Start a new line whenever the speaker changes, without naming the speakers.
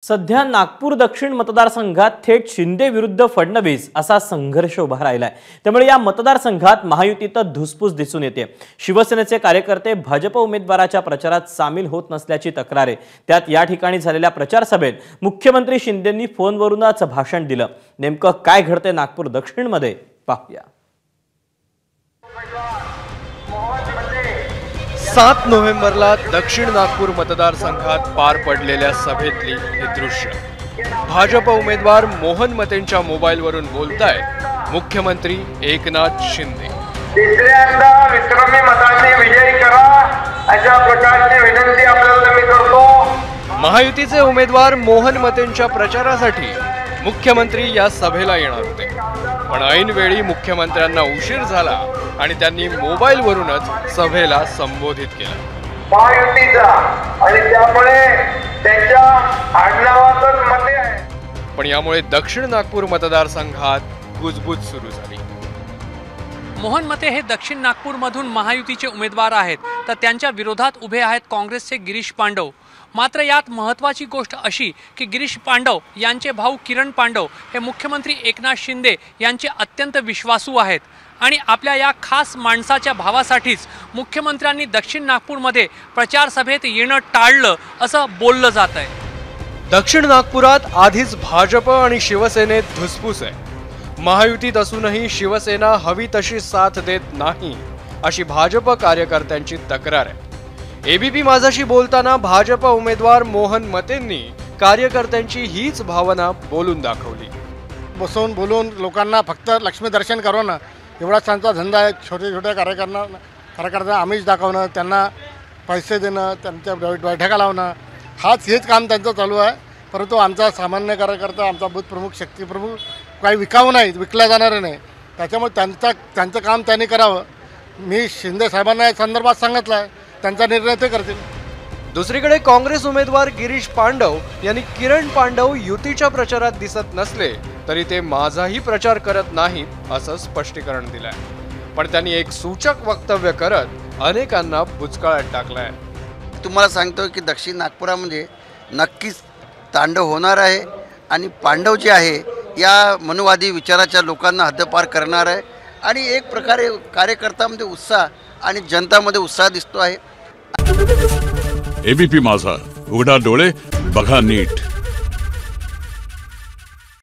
सध्या नागपूर दक्षिण मतदारसंघात थेट शिंदे विरुद्ध फडणवीस असा संघर्ष उभा राहिलाय। त्यामुळे या मतदारसंघात महायुतीत धुसफूस दिसून येते। शिवसेनेचे कार्यकर्ते भाजप उमेदवाराच्या प्रचारात सामील होत नसल्याची तक्रार आहे। त्यात या ठिकाणी झालेल्या प्रचार सभेत मुख्यमंत्री शिंदेंनी फोनवरूनच भाषण दिलं। नेमकं काय घडते नागपूर दक्षिण मध्ये पाहूया।
7 नोव्हेंबरला दक्षिण नागपूर मतदारसंघात पार पडलेल्या सभेतली हे दृश्य। भाजप उमेदवार मोहन मतेंच्या मोबाईलवरून बोलतायत मुख्यमंत्री एकनाथ शिंदे।
तिसऱ्यांदा विक्रमी मताने विजयी करा अशा प्रकारची विनंती आपल्याला मी करतो।
महायुतीचे उमेदवार मोहन मतेंच्या प्रचारासाठी मुख्यमंत्री या सभेला येणार होते, पण ऐन वेळी मुख्यमंत्र्यांना उशीर झाला आणि त्यांनी मोबाईलवरूनच सभेला संबोधित केलं।
महायुतीचा आणि त्यामुळे त्यांच्या आडनावातच मते आहे।
पण यामुळे दक्षिण नागपूर मतदारसंघात गुजबुज सुरू झाली।
मोहन मते हे दक्षिण नागपूरमधून महायुतीचे उमेदवार आहेत, तर त्यांच्या विरोधात उभे आहेत काँग्रेसचे गिरीश पांडव। मात्र यात महत्त्वाची गोष्ट अशी की गिरीश पांडव यांचे भाऊ किरण पांडव हे मुख्यमंत्री एकनाथ शिंदे यांचे अत्यंत विश्वासू आहेत आणि आपल्या या खास माणसाच्या भावासाठीच मुख्यमंत्र्यांनी दक्षिण नागपूरमध्ये प्रचार सभेत येणं टाळलं असं बोललं जात आहे।
दक्षिण नागपुरात आधीच भाजप आणि शिवसेनेत धुसफूस आहे। महायुतीत असूनही शिवसेना हवी तशी साथ देत नाही अशी भाजप कार्यकर्त्यांची तक्रार आहे। एबीपी माझाशी बोलताना भाजप उमेदवार मोहन मतेंनी कार्यकर्त्यांची हीच भावना बोलून दाखवली।
बसवून बोलून लोकांना फक्त लक्ष्मी दर्शन करून एवढाच त्यांचा धंदा आहे। छोटे छोटे कार्यकर्त्यांना आमिष दाखवणं, त्यांना पैसे देणं, त्यांच्या बैठका लावणं, हेच काम त्यांचं चालू आहे। परंतु आमचा सामान्य कार्यकर्ता, आमचा बूथ प्रमुख, शक्ती प्रमुख काही विकाऊ नाही, विकल्या जाणार नाही। त्याच्यामुळे त्यांचं काम त्यांनी करावं। मी शिंदे साहेबांना या संदर्भात सांगितलं आहे, त्यांचा निर्णय ते करतील।
दुसरीकडे काँग्रेस उमेदवार गिरीश पांडव यांनी किरण पांडव युतीच्या प्रचारात दिसत नसले तरी ते माझाही प्रचार करत नाहीत असं स्पष्टीकरण दिलंय। पण त्यांनी एक सूचक वक्तव्य करत अनेकांना बुचकाळ्यात टाकलंय।
तुम्हाला सांगतो की दक्षिण नागपुरामध्ये नक्कीच तांडव होणार आहे आणि पांडव जे आहे या मनुवादी विचाराच्या लोकांना हद्दपार करणार आहे आणि एक प्रकारे कार्यकर्त्यामध्ये उत्साह आणि जनतामध्ये उत्साह दिसतो आहे।
एबीपी माझा, उघडा डोळे बघा नीट।